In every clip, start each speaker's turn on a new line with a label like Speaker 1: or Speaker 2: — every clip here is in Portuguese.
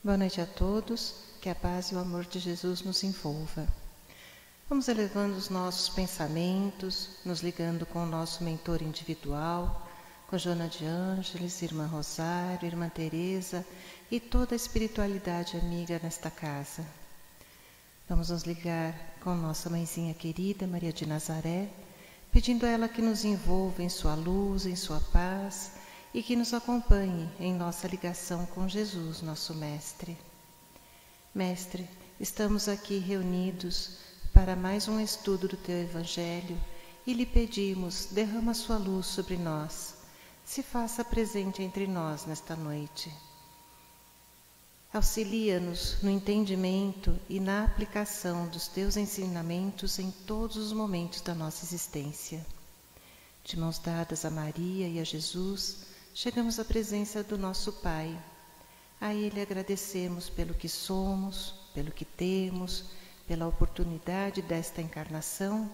Speaker 1: Boa noite a todos, que a paz e o amor de Jesus nos envolva. Vamos elevando os nossos pensamentos, nos ligando com o nosso mentor individual, com Joana de Ângeles, Irmã Rosário, Irmã Teresa e toda a espiritualidade amiga nesta casa. Vamos nos ligar com nossa mãezinha querida, Maria de Nazaré, pedindo a ela que nos envolva em sua luz, em sua paz, e que nos acompanhe em nossa ligação com Jesus, nosso Mestre. Mestre, estamos aqui reunidos para mais um estudo do Teu Evangelho e lhe pedimos, derrama sua luz sobre nós, se faça presente entre nós nesta noite. Auxilia-nos no entendimento e na aplicação dos Teus ensinamentos em todos os momentos da nossa existência. De mãos dadas a Maria e a Jesus, chegamos à presença do nosso Pai. A Ele agradecemos pelo que somos, pelo que temos, pela oportunidade desta encarnação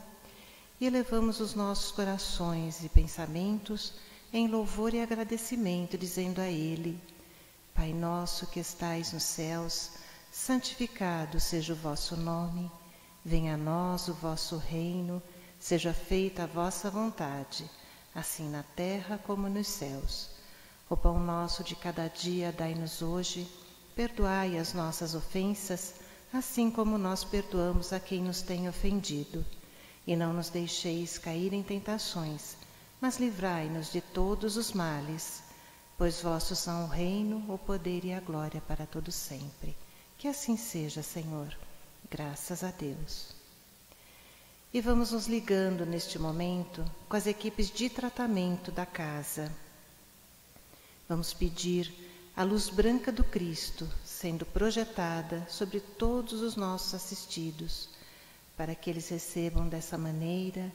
Speaker 1: e elevamos os nossos corações e pensamentos em louvor e agradecimento, dizendo a Ele: Pai nosso que estais nos céus, santificado seja o vosso nome, venha a nós o vosso reino, seja feita a vossa vontade, assim na terra como nos céus. O pão nosso de cada dia dai-nos hoje, perdoai as nossas ofensas, assim como nós perdoamos a quem nos tem ofendido. E não nos deixeis cair em tentações, mas livrai-nos de todos os males, pois vossos são o reino, o poder e a glória para todo sempre. Que assim seja, Senhor. Graças a Deus. E vamos nos ligando neste momento com as equipes de tratamento da casa. Vamos pedir a luz branca do Cristo sendo projetada sobre todos os nossos assistidos, para que eles recebam dessa maneira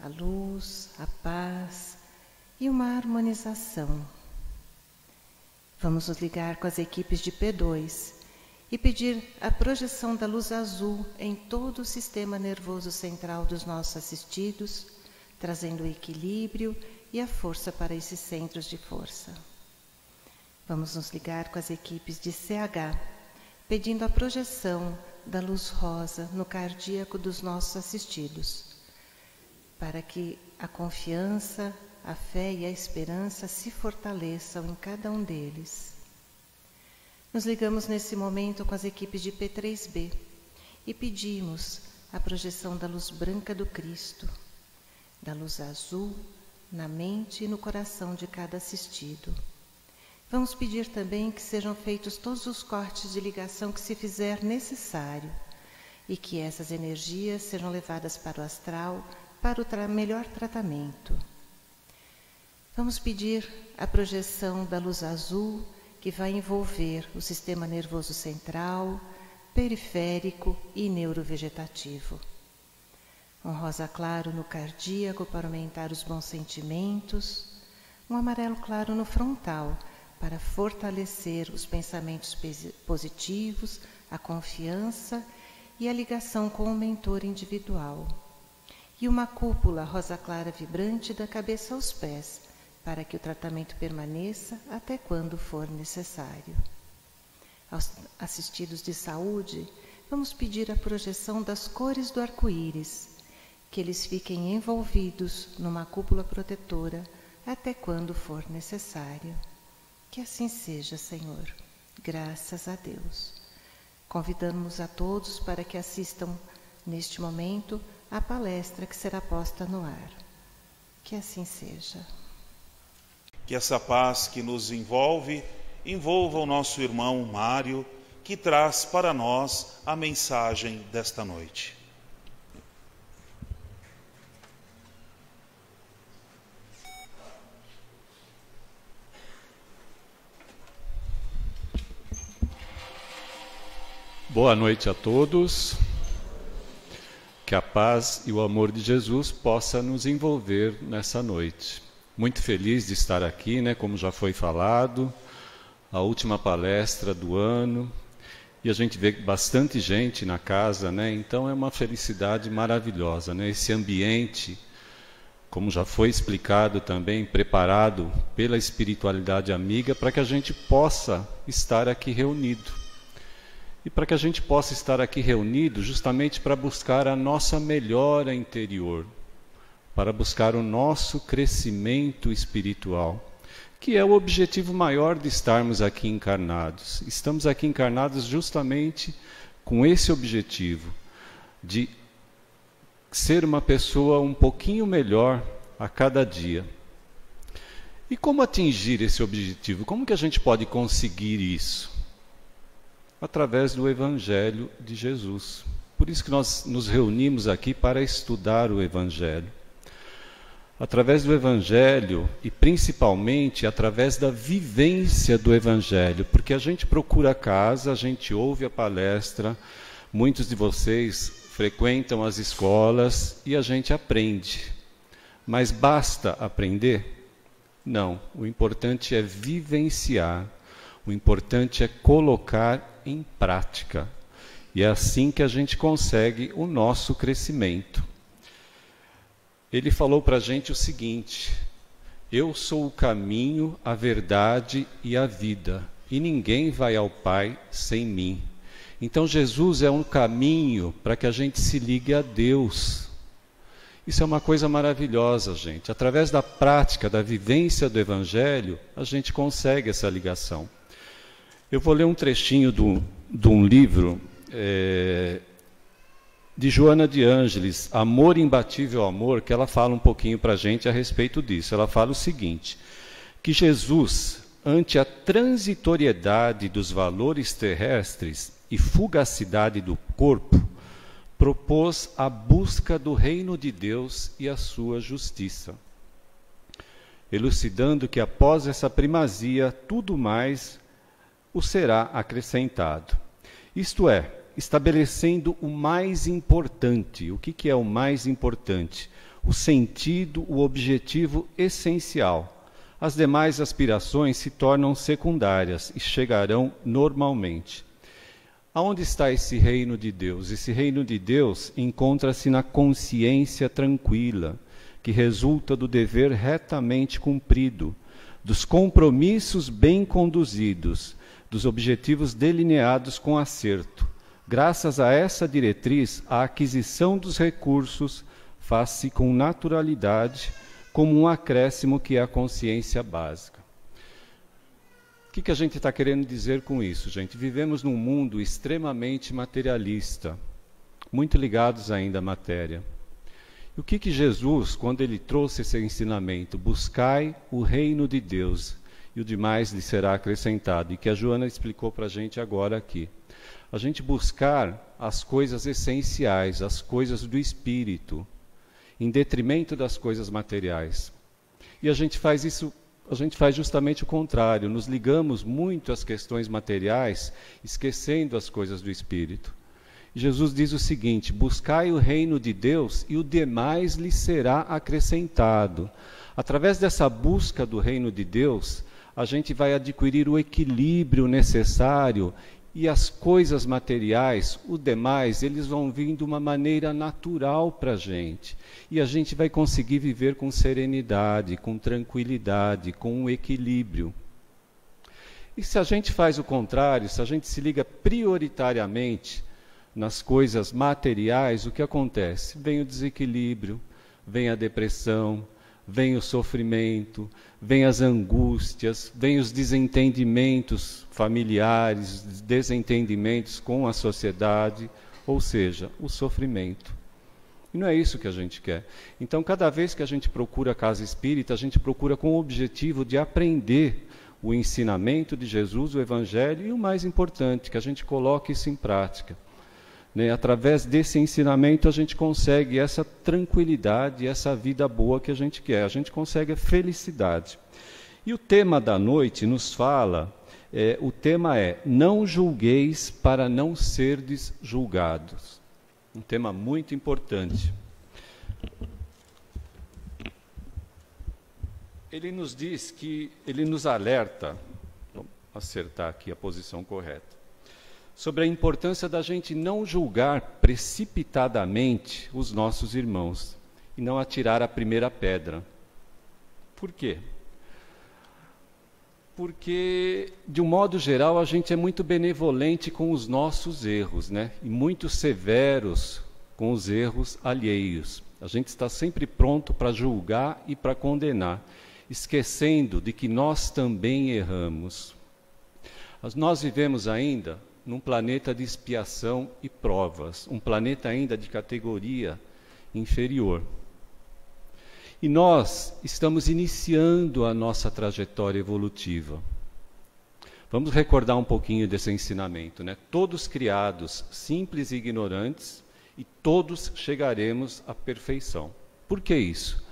Speaker 1: a luz, a paz e uma harmonização. Vamos nos ligar com as equipes de P2 e pedir a projeção da luz azul em todo o sistema nervoso central dos nossos assistidos, trazendo o equilíbrio e a força para esses centros de força. Vamos nos ligar com as equipes de CH, pedindo a projeção da luz rosa no cardíaco dos nossos assistidos, para que a confiança, a fé e a esperança se fortaleçam em cada um deles. Nos ligamos nesse momento com as equipes de P3B e pedimos a projeção da luz branca do Cristo, da luz azul, na mente e no coração de cada assistido. Vamos pedir também que sejam feitos todos os cortes de ligação que se fizer necessário e que essas energias sejam levadas para o astral para o melhor tratamento. Vamos pedir a projeção da luz azul que vai envolver o sistema nervoso central, periférico e neurovegetativo. Um rosa claro no cardíaco para aumentar os bons sentimentos, um amarelo claro no frontal para fortalecer os pensamentos positivos, a confiança e a ligação com o mentor individual. E uma cúpula rosa clara vibrante da cabeça aos pés, para que o tratamento permaneça até quando for necessário. Aos assistidos de saúde, vamos pedir a projeção das cores do arco-íris, que eles fiquem envolvidos numa cúpula protetora até quando for necessário. Que assim seja, Senhor. Graças a Deus. Convidamos a todos para que assistam neste momento à palestra que será posta no ar. Que assim seja.
Speaker 2: Que essa paz que nos envolve, envolva o nosso irmão Mário, que traz para nós a mensagem desta noite.
Speaker 3: Boa noite a todos. Que a paz e o amor de Jesus possa nos envolver nessa noite. Muito feliz de estar aqui, como já foi falado, a última palestra do ano, e a gente vê bastante gente na casa, então é uma felicidade maravilhosa, esse ambiente como já foi explicado também, preparado pela espiritualidade amiga, para que a gente possa estar aqui reunido. E para que a gente possa estar aqui reunido justamente para buscar a nossa melhora interior, para buscar o nosso crescimento espiritual, que é o objetivo maior de estarmos aqui encarnados. Estamos aqui encarnados justamente com esse objetivo, de ser uma pessoa um pouquinho melhor a cada dia. E como atingir esse objetivo? Como que a gente pode conseguir isso? Através do Evangelho de Jesus. Por isso que nós nos reunimos aqui para estudar o Evangelho. Através do Evangelho e principalmente através da vivência do Evangelho, porque a gente procura a casa, a gente ouve a palestra, muitos de vocês frequentam as escolas e a gente aprende. Mas basta aprender? Não, o importante é vivenciar, o importante é colocar em prática. E é assim que a gente consegue o nosso crescimento. Ele falou para a gente o seguinte: eu sou o caminho, a verdade e a vida, e ninguém vai ao Pai sem mim. Então Jesus é um caminho para que a gente se ligue a Deus. Isso é uma coisa maravilhosa, gente. Através da prática, da vivência do Evangelho, a gente consegue essa ligação. Eu vou ler um trechinho de um livro de Joana de Ângeles, Amor Imbatível Amor, que ela fala um pouquinho para a gente a respeito disso. Ela fala o seguinte, que Jesus, ante a transitoriedade dos valores terrestres e fugacidade do corpo, propôs a busca do reino de Deus e a sua justiça, elucidando que após essa primazia, tudo mais o será acrescentado. Isto é, estabelecendo o mais importante. O que é o mais importante? O sentido, o objetivo essencial. As demais aspirações se tornam secundárias e chegarão normalmente. Aonde está esse reino de Deus? Esse reino de Deus encontra-se na consciência tranquila, que resulta do dever retamente cumprido, dos compromissos bem conduzidos, dos objetivos delineados com acerto. Graças a essa diretriz, a aquisição dos recursos faz-se com naturalidade, como um acréscimo que é a consciência básica. O que a gente está querendo dizer com isso, gente? Vivemos num mundo extremamente materialista, muito ligados ainda à matéria. E o que Jesus, quando ele trouxe esse ensinamento, buscai o reino de Deus, e o demais lhe será acrescentado, e que a Joana explicou para a gente agora aqui. A gente buscar as coisas essenciais, as coisas do espírito, em detrimento das coisas materiais. E a gente faz isso, a gente faz justamente o contrário, nos ligamos muito às questões materiais, esquecendo as coisas do espírito. E Jesus diz o seguinte: buscai o reino de Deus e o demais lhe será acrescentado. Através dessa busca do reino de Deus, a gente vai adquirir o equilíbrio necessário e as coisas materiais, o demais, eles vão vir de uma maneira natural para a gente. E a gente vai conseguir viver com serenidade, com tranquilidade, com um equilíbrio. E se a gente faz o contrário, se a gente se liga prioritariamente nas coisas materiais, o que acontece? Vem o desequilíbrio, vem a depressão, vem o sofrimento, vem as angústias, vem os desentendimentos familiares, desentendimentos com a sociedade, ou seja, o sofrimento. E não é isso que a gente quer. Então, cada vez que a gente procura a casa espírita, a gente procura com o objetivo de aprender o ensinamento de Jesus, o Evangelho, e o mais importante, que a gente coloque isso em prática. Através desse ensinamento a gente consegue essa tranquilidade, essa vida boa que a gente quer, a gente consegue a felicidade. E o tema da noite nos fala, o tema é: não julgueis para não serdes julgados. Um tema muito importante. Ele nos diz que, ele nos alerta, vamos acertar aqui a posição correta, sobre a importância da gente não julgar precipitadamente os nossos irmãos. e não atirar a primeira pedra. Por quê? Porque, de um modo geral, a gente é muito benevolente com os nossos erros, né? E muito severos com os erros alheios. A gente está sempre pronto para julgar e para condenar, esquecendo de que nós também erramos. Nós vivemos ainda num planeta de expiação e provas, um planeta ainda de categoria inferior. E nós estamos iniciando a nossa trajetória evolutiva. Vamos recordar um pouquinho desse ensinamento, né? Todos criados simples e ignorantes, e todos chegaremos à perfeição. Por que isso?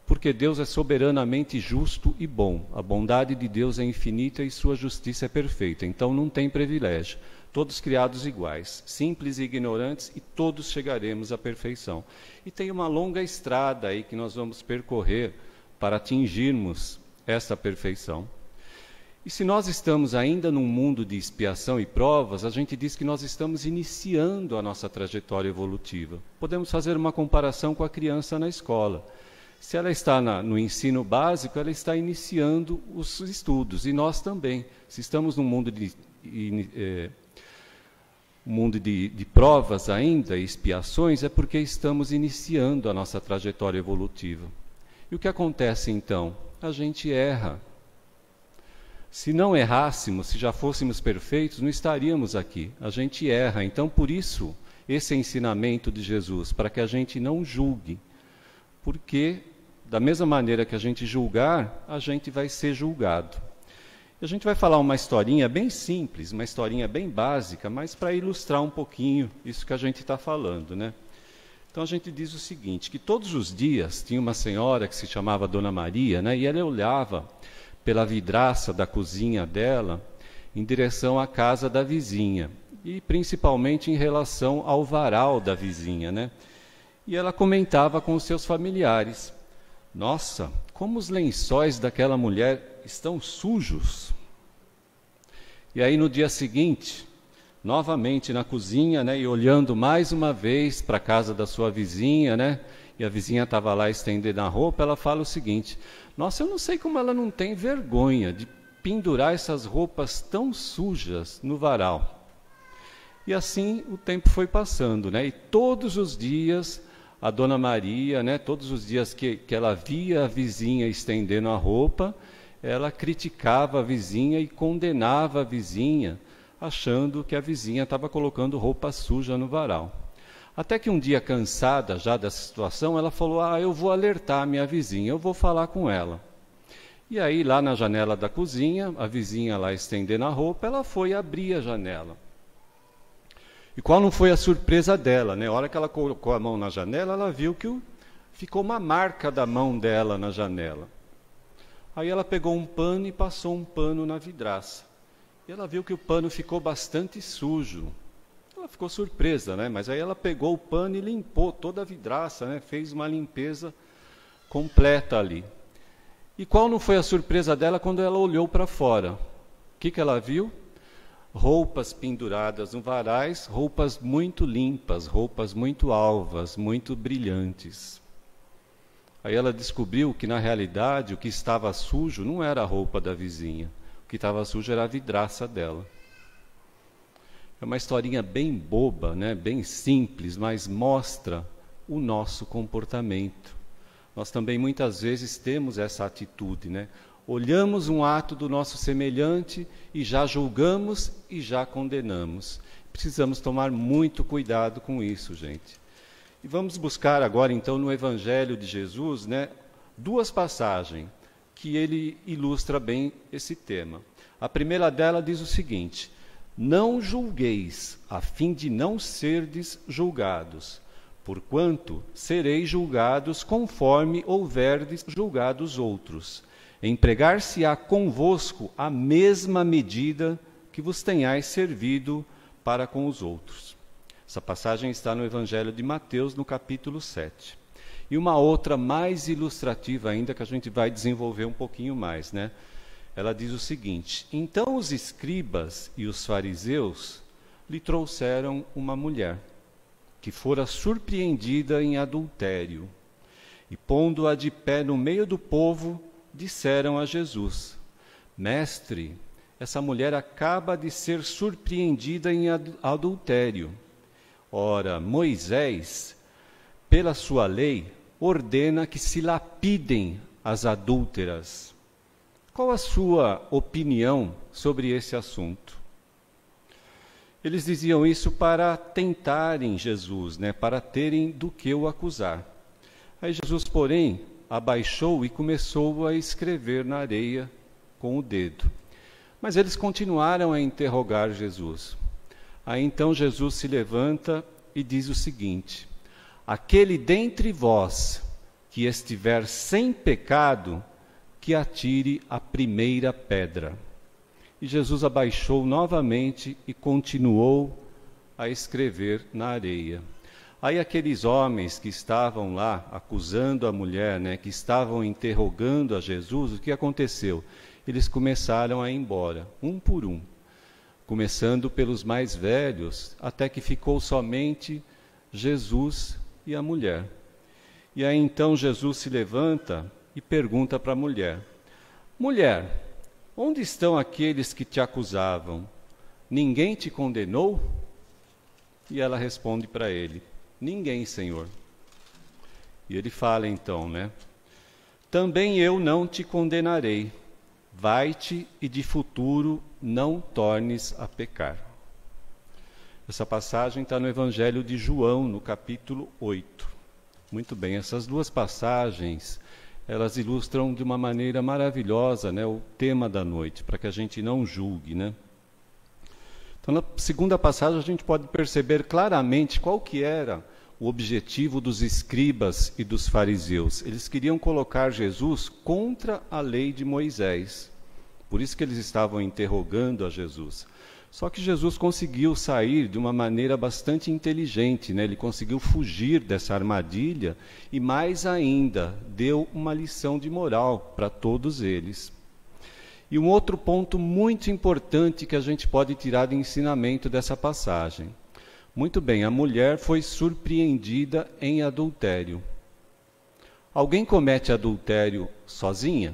Speaker 3: Porque Deus é soberanamente justo e bom. A bondade de Deus é infinita e sua justiça é perfeita. Então não tem privilégio. Todos criados iguais, simples e ignorantes, e todos chegaremos à perfeição. E tem uma longa estrada aí que nós vamos percorrer para atingirmos essa perfeição. E se nós estamos ainda num mundo de expiação e provas, a gente diz que nós estamos iniciando a nossa trajetória evolutiva. Podemos fazer uma comparação com a criança na escola. Se ela está no ensino básico, ela está iniciando os estudos, e nós também. Se estamos num mundo de provas ainda, expiações, é porque estamos iniciando a nossa trajetória evolutiva. E o que acontece então? A gente erra. Se não errássemos, se já fôssemos perfeitos, não estaríamos aqui. A gente erra. Então, por isso, esse ensinamento de Jesus, para que a gente não julgue. Porque, da mesma maneira que a gente julgar, a gente vai ser julgado. E a gente vai falar uma historinha bem simples, uma historinha bem básica, mas para ilustrar um pouquinho isso que a gente está falando, né? Então, a gente diz o seguinte, que todos os dias tinha uma senhora que se chamava Dona Maria, né? E ela olhava pela vidraça da cozinha dela em direção à casa da vizinha, e principalmente em relação ao varal da vizinha, né? E ela comentava com os seus familiares: nossa, como os lençóis daquela mulher estão sujos. E aí no dia seguinte, novamente na cozinha, né, e olhando mais uma vez para a casa da sua vizinha, né, e a vizinha estava lá estendendo a roupa, ela fala o seguinte: nossa, eu não sei como ela não tem vergonha de pendurar essas roupas tão sujas no varal. E assim o tempo foi passando, né, e todos os dias a Dona Maria, né, todos os dias que ela via a vizinha estendendo a roupa, ela criticava a vizinha e condenava a vizinha, achando que a vizinha estava colocando roupa suja no varal. Até que um dia, cansada já dessa situação, ela falou: eu vou alertar a minha vizinha, eu vou falar com ela. E aí, lá na janela da cozinha, a vizinha lá estendendo a roupa, ela foi abrir a janela. E qual não foi a surpresa dela, né? A hora que ela colocou a mão na janela, ela viu que ficou uma marca da mão dela na janela. Aí ela pegou um pano e passou um pano na vidraça. E ela viu que o pano ficou bastante sujo. Ela ficou surpresa, né? Mas aí ela pegou o pano e limpou toda a vidraça, né? Fez uma limpeza completa ali. E qual não foi a surpresa dela quando ela olhou para fora? O que ela viu? Roupas penduradas no varais, roupas muito limpas, roupas muito alvas, muito brilhantes. Aí ela descobriu que, na realidade, o que estava sujo não era a roupa da vizinha. O que estava sujo era a vidraça dela. É uma historinha bem boba, né? Bem simples, mas mostra o nosso comportamento. Nós também muitas vezes temos essa atitude, né? Olhamos um ato do nosso semelhante e já julgamos e já condenamos. Precisamos tomar muito cuidado com isso, gente. E vamos buscar agora, então, no Evangelho de Jesus, né, duas passagens que ele ilustra bem esse tema. A primeira dela diz o seguinte: não julgueis, a fim de não serdes julgados, porquanto sereis julgados conforme houverdes julgado os outros. Empregar-se-á convosco a mesma medida que vos tenhais servido para com os outros. Essa passagem está no Evangelho de Mateus, no capítulo 7. E uma outra mais ilustrativa ainda, que a gente vai desenvolver um pouquinho mais, né? Ela diz o seguinte: então os escribas e os fariseus lhe trouxeram uma mulher que fora surpreendida em adultério. E pondo-a de pé no meio do povo, disseram a Jesus: Mestre, essa mulher acaba de ser surpreendida em adultério. Ora, Moisés, pela sua lei, ordena que se lapidem as adúlteras. Qual a sua opinião sobre esse assunto? Eles diziam isso para tentarem Jesus, para terem do que o acusar. Aí Jesus, porém, abaixou e começou a escrever na areia com o dedo. Mas eles continuaram a interrogar Jesus. Aí então Jesus se levanta e diz o seguinte: aquele dentre vós que estiver sem pecado, que atire a primeira pedra. E Jesus abaixou novamente e continuou a escrever na areia. Aí aqueles homens que estavam lá acusando a mulher, que estavam interrogando a Jesus, o que aconteceu? Eles começaram a ir embora, um por um, começando pelos mais velhos, até que ficou somente Jesus e a mulher. E aí então Jesus se levanta e pergunta para a mulher: Mulher, onde estão aqueles que te acusavam? Ninguém te condenou? E ela responde para ele: Ninguém, Senhor. E ele fala então, Também eu não te condenarei. Vai-te e de futuro não tornes a pecar. Essa passagem está no Evangelho de João, no capítulo 8. Muito bem, essas duas passagens, elas ilustram de uma maneira maravilhosa o tema da noite, para que a gente não julgue. Então, na segunda passagem, a gente pode perceber claramente qual que era o objetivo dos escribas e dos fariseus. Eles queriam colocar Jesus contra a lei de Moisés. Por isso que eles estavam interrogando a Jesus. Só que Jesus conseguiu sair de uma maneira bastante inteligente, Ele conseguiu fugir dessa armadilha e, mais ainda, deu uma lição de moral para todos eles. E um outro ponto muito importante que a gente pode tirar de ensinamento dessa passagem. Muito bem, a mulher foi surpreendida em adultério. Alguém comete adultério sozinha?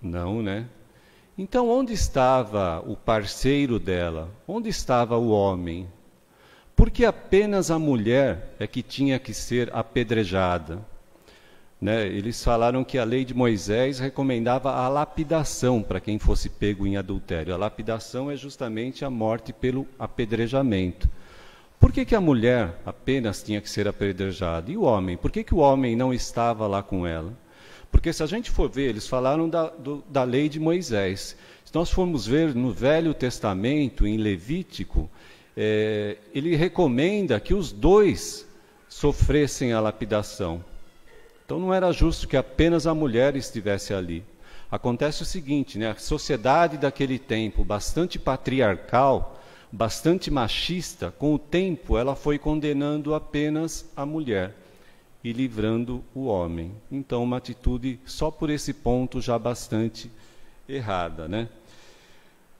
Speaker 3: Não, Então, onde estava o parceiro dela? Onde estava o homem? Porque apenas a mulher é que tinha que ser apedrejada. Eles falaram que a lei de Moisés recomendava a lapidação para quem fosse pego em adultério. A lapidação é justamente a morte pelo apedrejamento. Por que a mulher apenas tinha que ser apedrejada? E o homem? Por que o homem não estava lá com ela? Porque se a gente for ver, eles falaram da lei de Moisés. Se nós formos ver no Velho Testamento, em Levítico, ele recomenda que os dois sofressem a lapidação. Então não era justo que apenas a mulher estivesse ali. Acontece o seguinte, a sociedade daquele tempo, bastante patriarcal, bastante machista, com o tempo ela foi condenando apenas a mulher e livrando o homem. Então uma atitude só por esse ponto já bastante errada,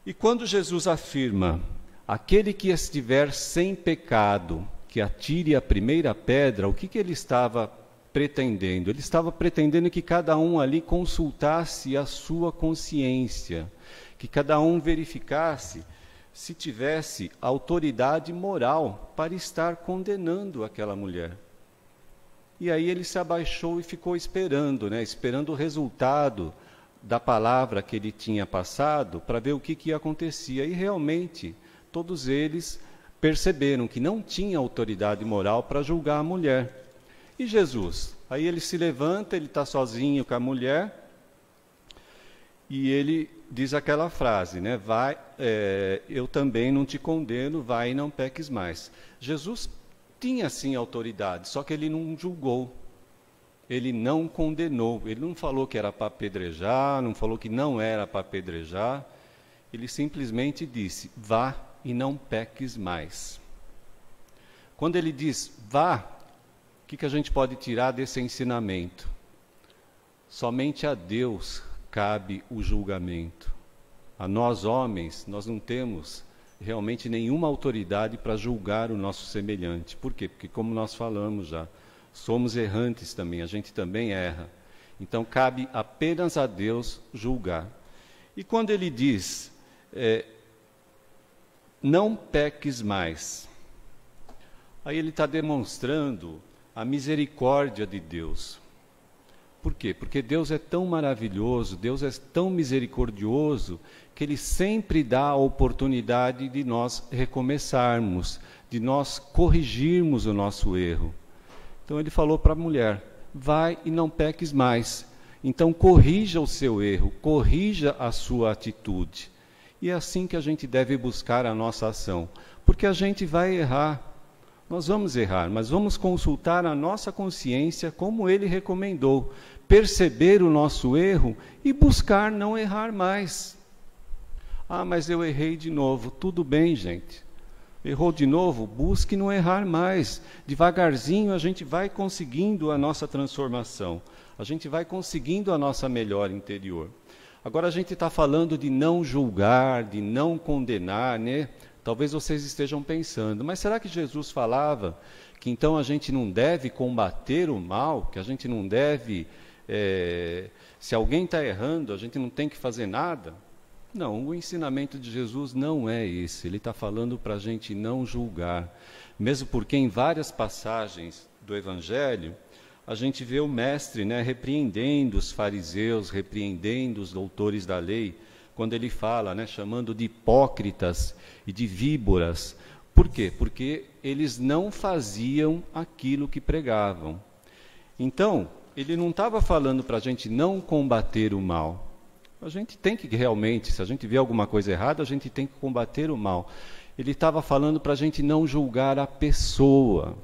Speaker 3: E quando Jesus afirma: aquele que estiver sem pecado, que atire a primeira pedra, o que ele estava pretendendo? Ele estava pretendendo que cada um ali consultasse a sua consciência, que cada um verificasse se tivesse autoridade moral para estar condenando aquela mulher. E aí ele se abaixou e ficou esperando, esperando o resultado da palavra que ele tinha passado para ver o que acontecia. E realmente todos eles perceberam que não tinha autoridade moral para julgar a mulher. E Jesus? Aí ele se levanta, ele está sozinho com a mulher, e ele diz aquela frase, vai, eu também não te condeno, vai e não peques mais. Jesus tinha sim autoridade, só que ele não julgou, ele não condenou, ele não falou que era para apedrejar, não falou que não era para apedrejar, ele simplesmente disse: vá e não peques mais. Quando ele diz vá, o que a gente pode tirar desse ensinamento? Somente a Deus cabe o julgamento. A nós, homens, nós não temos realmente nenhuma autoridade para julgar o nosso semelhante. Por quê? Porque, como nós falamos já, Somos errantes também, a gente também erra. Então, cabe apenas a Deus julgar. E quando ele diz, não peques mais, aí ele está demonstrando a misericórdia de Deus. Por quê? Porque Deus é tão maravilhoso, Deus é tão misericordioso, que Ele sempre dá a oportunidade de nós recomeçarmos, de nós corrigirmos o nosso erro. Então ele falou para a mulher, vai e não peques mais. Então corrija o seu erro, corrija a sua atitude. E é assim que a gente deve buscar a nossa ação, porque a gente vai errar. Nós vamos errar, mas vamos consultar a nossa consciência como ele recomendou, perceber o nosso erro e buscar não errar mais. Ah, mas eu errei de novo. Tudo bem, gente. Errou de novo? Busque não errar mais. Devagarzinho a gente vai conseguindo a nossa transformação. A gente vai conseguindo a nossa melhora interior. Agora a gente está falando de não julgar, de não condenar, né? Talvez vocês estejam pensando, mas será que Jesus falava que então a gente não deve combater o mal, que a gente não deve, se alguém está errando, a gente não tem que fazer nada? Não, o ensinamento de Jesus não é esse. Ele está falando para a gente não julgar. Mesmo porque em várias passagens do Evangelho, a gente vê o mestre, né, repreendendo os fariseus, repreendendo os doutores da lei, quando ele fala, né, chamando de hipócritas e de víboras. Por quê? Porque eles não faziam aquilo que pregavam. Então, ele não estava falando para a gente não combater o mal. A gente tem que realmente, se a gente vê alguma coisa errada, a gente tem que combater o mal. Ele estava falando para a gente não julgar a pessoa.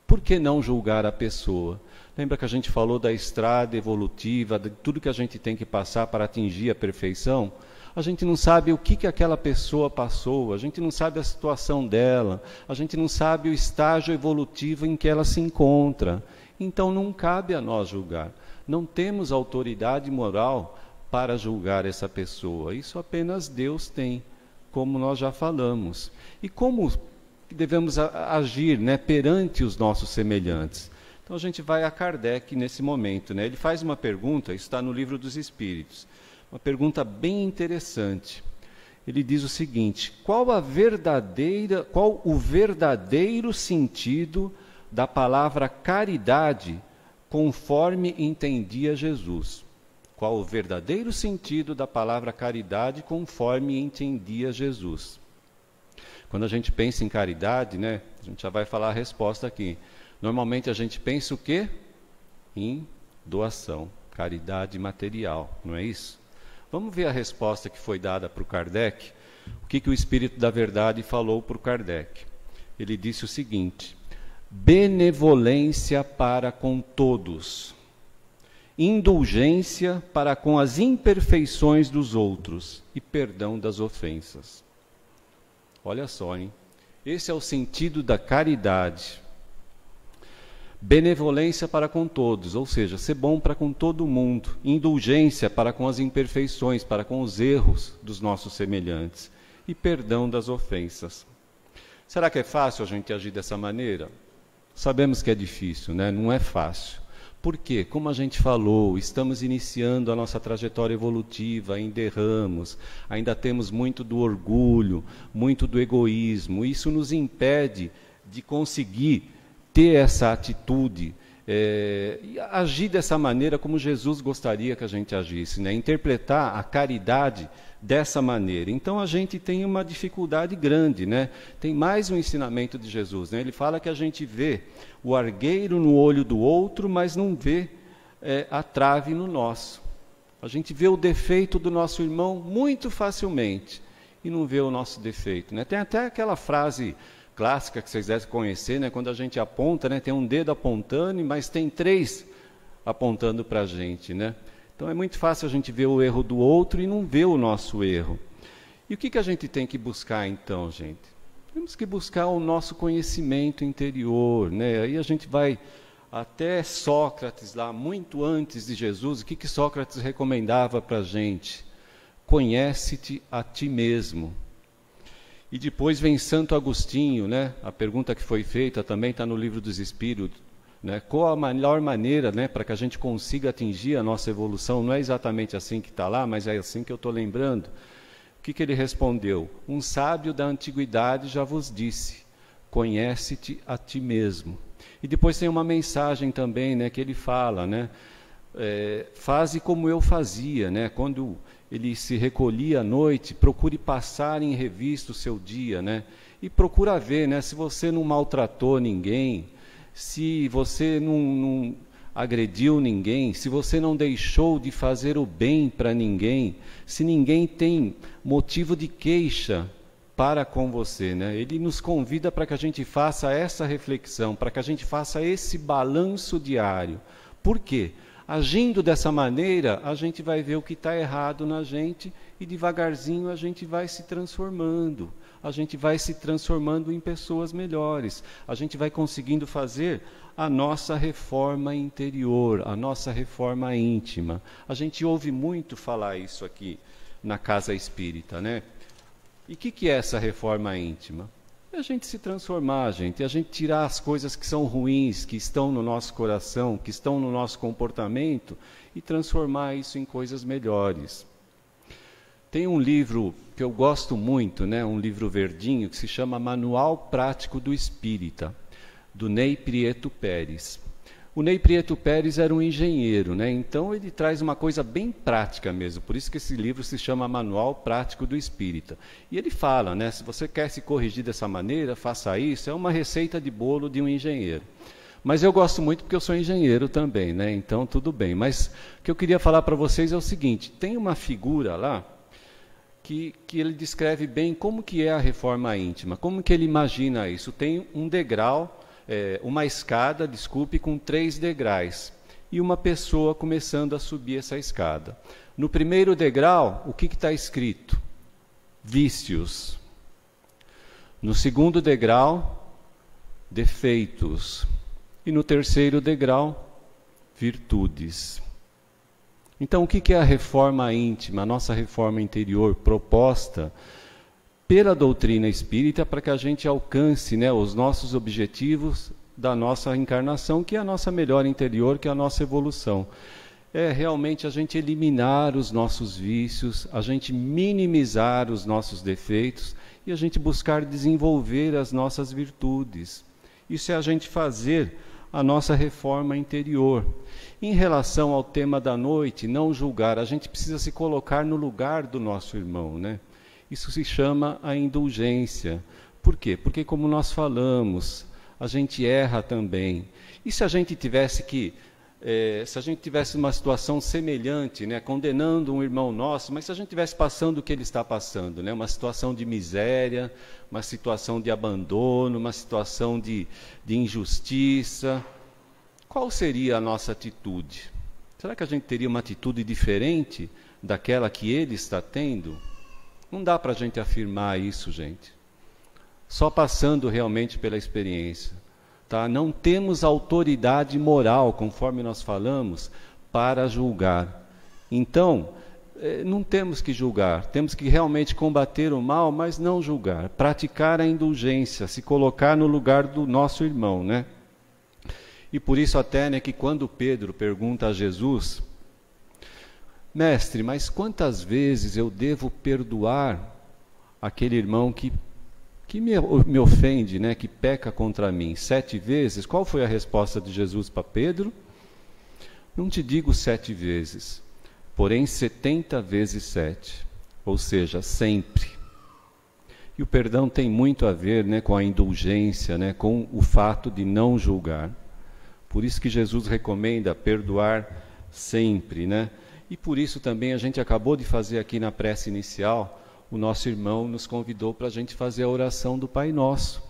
Speaker 3: Por que não julgar a pessoa? Lembra que a gente falou da estrada evolutiva, de tudo que a gente tem que passar para atingir a perfeição? A gente não sabe o que aquela pessoa passou, a gente não sabe a situação dela, a gente não sabe o estágio evolutivo em que ela se encontra. Então não cabe a nós julgar. Não temos autoridade moral para julgar essa pessoa. Isso apenas Deus tem, como nós já falamos. E como devemos agir, né, perante os nossos semelhantes? Então a gente vai a Kardec nesse momento, né? Ele faz uma pergunta, isso está no Livro dos Espíritos, uma pergunta bem interessante. Ele diz o seguinte: qual o verdadeiro sentido da palavra caridade conforme entendia Jesus? Qual o verdadeiro sentido da palavra caridade conforme entendia Jesus? Quando a gente pensa em caridade, né, a gente já vai falar a resposta aqui. Normalmente a gente pensa o quê? Em doação, caridade material, não é isso? Vamos ver a resposta que foi dada para o Kardec. O que o Espírito da Verdade falou para o Kardec? Ele disse o seguinte: benevolência para com todos, indulgência para com as imperfeições dos outros e perdão das ofensas. Olha só, hein? Esse é o sentido da caridade. Benevolência para com todos, ou seja, ser bom para com todo mundo. Indulgência para com as imperfeições, para com os erros dos nossos semelhantes. E perdão das ofensas. Será que é fácil a gente agir dessa maneira? Sabemos que é difícil, né? Não é fácil. Por quê? Como a gente falou, estamos iniciando a nossa trajetória evolutiva, ainda erramos, ainda temos muito do orgulho, muito do egoísmo. Isso nos impede de conseguir ter essa atitude, e agir dessa maneira como Jesus gostaria que a gente agisse, né? Interpretar a caridade dessa maneira. Então a gente tem uma dificuldade grande, né? Tem mais um ensinamento de Jesus, né? Ele fala que a gente vê o argueiro no olho do outro, mas não vê a trave no nosso. A gente vê o defeito do nosso irmão muito facilmente e não vê o nosso defeito, né? Tem até aquela frase clássica que vocês devem conhecer, né? Quando a gente aponta, né? Tem um dedo apontando, mas tem 3 apontando para a gente, né? Então é muito fácil a gente ver o erro do outro e não ver o nosso erro. E o que a gente tem que buscar então, gente? Temos que buscar o nosso conhecimento interior, né? Aí a gente vai até Sócrates lá, muito antes de Jesus. O que Sócrates recomendava para a gente? Conhece-te a ti mesmo. E depois vem Santo Agostinho, né? A pergunta que foi feita também está no Livro dos Espíritos, né? Qual a melhor maneira, né, para que a gente consiga atingir a nossa evolução? Não é exatamente assim que está lá, mas é assim que eu estou lembrando. O que ele respondeu? Um sábio da antiguidade já vos disse, conhece-te a ti mesmo. E depois tem uma mensagem também, né, que ele fala, né, faze como eu fazia, né, quando ele se recolhia à noite, procure passar em revista o seu dia, né, e procura ver, né, se você não maltratou ninguém, se você não agrediu ninguém, se você não deixou de fazer o bem para ninguém, se ninguém tem motivo de queixa para com você, né? Ele nos convida para que a gente faça essa reflexão, para que a gente faça esse balanço diário. Por quê? Agindo dessa maneira, a gente vai ver o que está errado na gente e devagarzinho a gente vai se transformando. A gente vai se transformando em pessoas melhores. A gente vai conseguindo fazer a nossa reforma interior, a nossa reforma íntima. A gente ouve muito falar isso aqui na Casa Espírita, né? E o que é essa reforma íntima? É a gente se transformar, gente, é a gente tirar as coisas que são ruins, que estão no nosso coração, que estão no nosso comportamento e transformar isso em coisas melhores. Tem um livro que eu gosto muito, né, um livro verdinho, que se chama Manual Prático do Espírita, do Ney Prieto Pérez. O Ney Prieto Pérez era um engenheiro, né? Então ele traz uma coisa bem prática mesmo, por isso que esse livro se chama Manual Prático do Espírita. E ele fala, né, se você quer se corrigir dessa maneira, faça isso, é uma receita de bolo de um engenheiro. Mas eu gosto muito porque eu sou engenheiro também, né? Então tudo bem. Mas o que eu queria falar para vocês é o seguinte, tem uma figura lá que ele descreve bem como que é a reforma íntima, como que ele imagina isso. Tem um degrau, uma escada, com 3 degraus, e uma pessoa começando a subir essa escada. No primeiro degrau, o que está escrito? Vícios. No segundo degrau, defeitos. E no terceiro degrau, virtudes. Então, o que é a reforma íntima, a nossa reforma interior proposta pela doutrina espírita para que a gente alcance, né, os nossos objetivos da nossa encarnação, que é a nossa melhora interior, que é a nossa evolução. É realmente a gente eliminar os nossos vícios, a gente minimizar os nossos defeitos e a gente buscar desenvolver as nossas virtudes. Isso é a gente fazer a nossa reforma interior. Em relação ao tema da noite, não julgar, a gente precisa se colocar no lugar do nosso irmão, né? Isso se chama a indulgência. Por quê? Porque, como nós falamos, a gente erra também. E se a gente tivesse uma situação semelhante, né, condenando um irmão nosso, mas se a gente tivesse passando o que ele está passando, né, uma situação de miséria, uma situação de abandono, uma situação de injustiça, qual seria a nossa atitude? Será que a gente teria uma atitude diferente daquela que ele está tendo? Não dá para a gente afirmar isso, gente. Só passando realmente pela experiência. Tá? Não temos autoridade moral, conforme nós falamos, para julgar. Então, não temos que julgar. Temos que realmente combater o mal, mas não julgar. Praticar a indulgência, se colocar no lugar do nosso irmão, né? E por isso até, né, que quando Pedro pergunta a Jesus, mestre, mas quantas vezes eu devo perdoar aquele irmão que me ofende, né, que peca contra mim? 7 vezes? Qual foi a resposta de Jesus para Pedro? Não te digo 7 vezes, porém 70 vezes 7, ou seja, sempre. E o perdão tem muito a ver, né, com a indulgência, né, com o fato de não julgar. Por isso que Jesus recomenda perdoar sempre, né? E por isso também a gente acabou de fazer aqui na prece inicial, o nosso irmão nos convidou para a gente fazer a oração do Pai Nosso.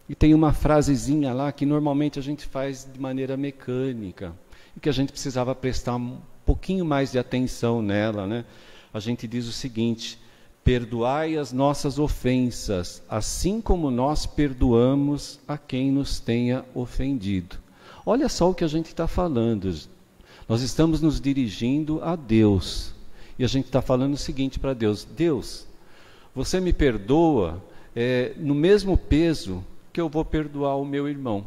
Speaker 3: E tem uma frasezinha lá que normalmente a gente faz de maneira mecânica, e que a gente precisava prestar um pouquinho mais de atenção nela, né? A gente diz o seguinte: perdoai as nossas ofensas, assim como nós perdoamos a quem nos tenha ofendido. Olha só o que a gente está falando. Nós estamos nos dirigindo a Deus. E a gente está falando o seguinte para Deus: Deus, você me perdoa no mesmo peso que eu vou perdoar o meu irmão.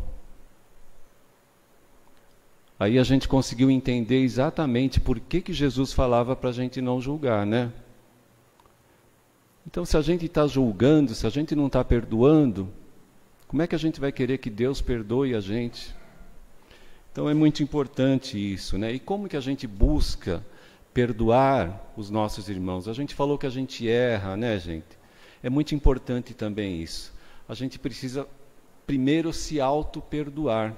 Speaker 3: Aí a gente conseguiu entender exatamente por que Jesus falava para a gente não julgar, né? Então, se a gente está julgando, se a gente não está perdoando, como é que a gente vai querer que Deus perdoe a gente? Então, é muito importante isso, né? E como que a gente busca perdoar os nossos irmãos? A gente falou que a gente erra, né, gente? É muito importante também isso. A gente precisa primeiro se auto-perdoar.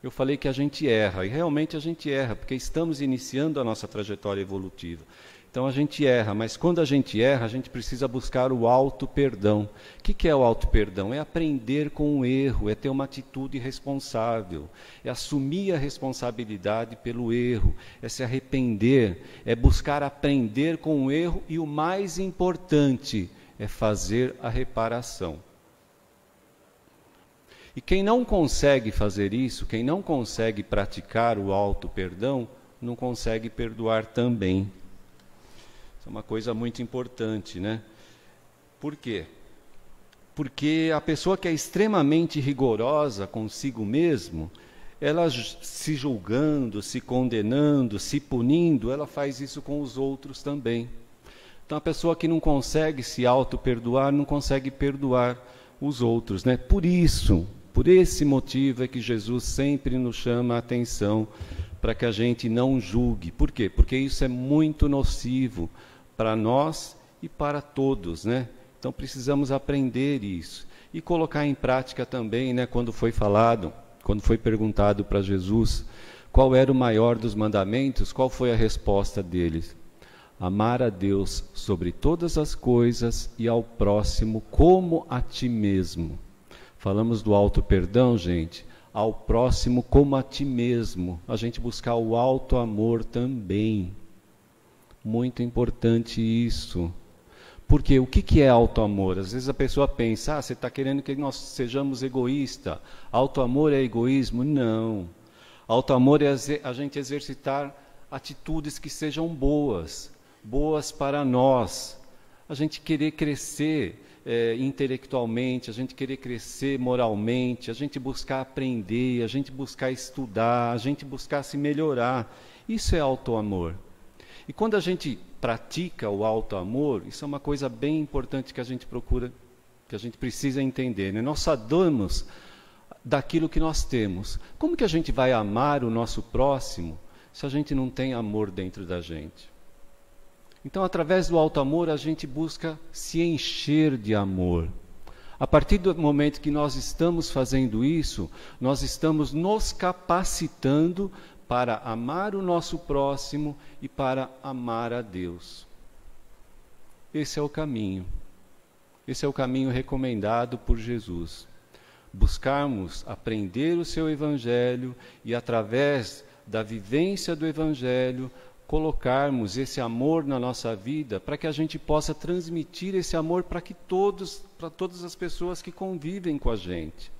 Speaker 3: Eu falei que a gente erra, e realmente a gente erra, porque estamos iniciando a nossa trajetória evolutiva. Então a gente erra, mas quando a gente erra, a gente precisa buscar o auto-perdão. O que é o auto-perdão? É aprender com o erro, é ter uma atitude responsável, é assumir a responsabilidade pelo erro, é se arrepender, é buscar aprender com o erro e o mais importante é fazer a reparação. E quem não consegue fazer isso, quem não consegue praticar o auto-perdão, não consegue perdoar também. Isso é uma coisa muito importante, né? Por quê? Porque a pessoa que é extremamente rigorosa consigo mesmo, ela se julgando, se condenando, se punindo, ela faz isso com os outros também. Então a pessoa que não consegue se auto-perdoar, não consegue perdoar os outros, né? Por isso, por esse motivo é que Jesus sempre nos chama a atenção para que a gente não julgue. Por quê? Porque isso é muito nocivo para nós e para todos, né? Então precisamos aprender isso e colocar em prática também, né? Quando foi perguntado para Jesus qual era o maior dos mandamentos, qual foi a resposta deles? Amar a Deus sobre todas as coisas e ao próximo como a ti mesmo. Falamos do auto-perdão, gente, ao próximo como a ti mesmo. A gente buscar o auto-amor também. Muito importante isso. Porque o que é auto-amor? Às vezes a pessoa pensa, você está querendo que nós sejamos egoístas. Auto-amor é egoísmo? Não. Auto-amor é a gente exercitar atitudes que sejam boas para nós. A gente querer crescer intelectualmente, a gente querer crescer moralmente, a gente buscar aprender, a gente buscar estudar, a gente buscar se melhorar. Isso é auto-amor. E quando a gente pratica o auto-amor, isso é uma coisa bem importante que a gente precisa entender, né? Nós só damos daquilo que nós temos. Como que a gente vai amar o nosso próximo se a gente não tem amor dentro da gente? Então, através do auto-amor, a gente busca se encher de amor. A partir do momento que nós estamos fazendo isso, nós estamos nos capacitando para amar o nosso próximo e para amar a Deus. Esse é o caminho. Esse é o caminho recomendado por Jesus. Buscarmos aprender o seu Evangelho e, através da vivência do Evangelho, colocarmos esse amor na nossa vida para que a gente possa transmitir esse amor para todas as pessoas que convivem com a gente.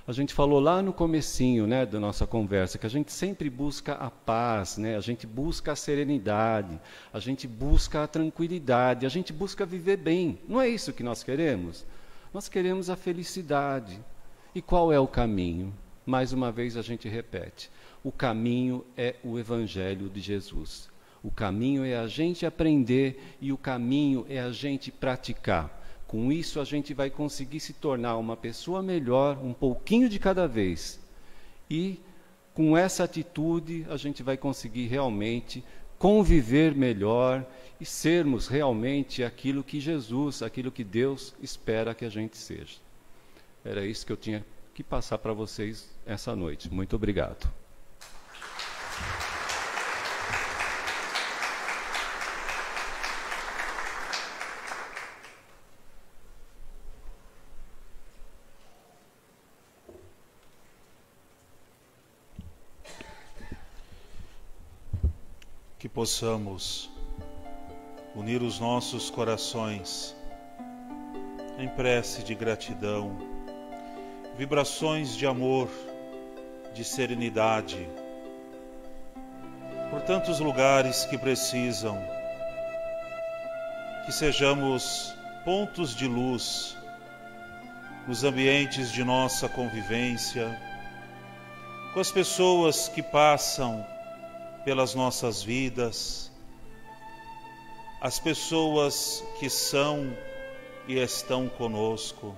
Speaker 3: A gente falou lá no comecinho, né, da nossa conversa, que a gente sempre busca a paz, né? A gente busca a serenidade, a gente busca a tranquilidade, a gente busca viver bem. Não é isso que nós queremos? Nós queremos a felicidade. E qual é o caminho? Mais uma vez a gente repete. O caminho é o Evangelho de Jesus. O caminho é a gente aprender e o caminho é a gente praticar. Com isso, a gente vai conseguir se tornar uma pessoa melhor, um pouquinho de cada vez. E, com essa atitude, a gente vai conseguir realmente conviver melhor e sermos realmente aquilo que Jesus, aquilo que Deus espera que a gente seja. Era isso que eu tinha que passar para vocês essa noite. Muito obrigado.
Speaker 2: Que possamos unir os nossos corações em prece de gratidão, vibrações de amor, de serenidade, por tantos lugares que precisam, que sejamos pontos de luz nos ambientes de nossa convivência, com as pessoas que passam pelas nossas vidas, as pessoas que são e estão conosco.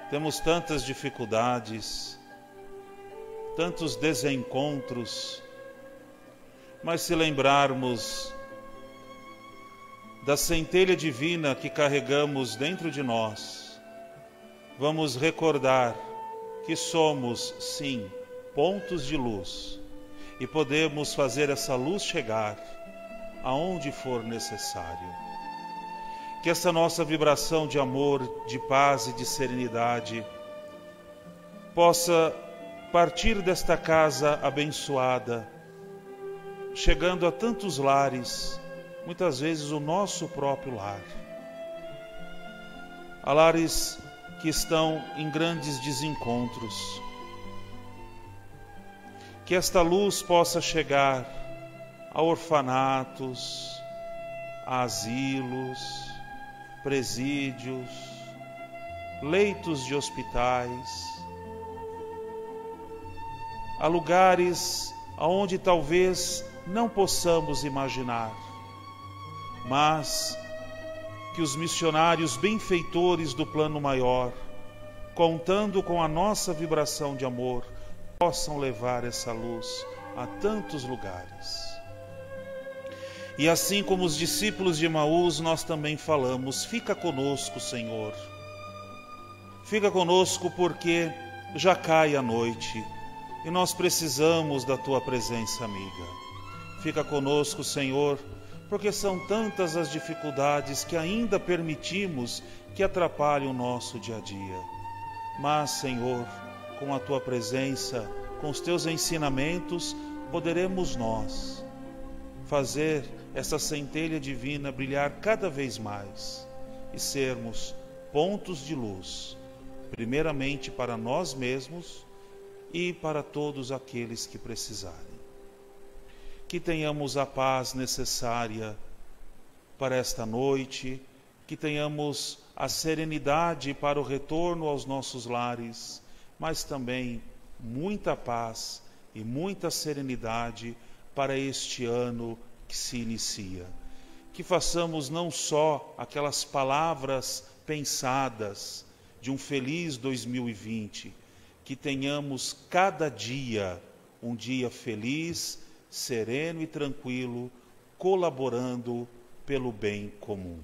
Speaker 2: Temos tantas dificuldades, tantos desencontros, mas se lembrarmos da centelha divina que carregamos dentro de nós, vamos recordar que somos, sim, pontos de luz e podemos fazer essa luz chegar aonde for necessário. Que essa nossa vibração de amor, de paz e de serenidade possa partir desta casa abençoada, chegando a tantos lares, muitas vezes o nosso próprio lar. Há lares que estão em grandes desencontros. Que esta luz possa chegar a orfanatos, a asilos, presídios, leitos de hospitais, a lugares aonde talvez não possamos imaginar, mas que os missionários benfeitores do plano maior, contando com a nossa vibração de amor, possam levar essa luz a tantos lugares. E assim como os discípulos de Emaús, nós também falamos: fica conosco, Senhor. Fica conosco porque já cai a noite e nós precisamos da Tua presença amiga. Fica conosco, Senhor, porque são tantas as dificuldades que ainda permitimos que atrapalhem o nosso dia a dia. Mas, Senhor, com a Tua presença, com os Teus ensinamentos, poderemos nós fazer essa centelha divina brilhar cada vez mais e sermos pontos de luz, primeiramente para nós mesmos e para todos aqueles que precisarem. Que tenhamos a paz necessária para esta noite, que tenhamos a serenidade para o retorno aos nossos lares, mas também muita paz e muita serenidade para este ano que se inicia. Que façamos não só aquelas palavras pensadas de um feliz 2020, que tenhamos cada dia um dia feliz, sereno e tranquilo, colaborando pelo bem comum.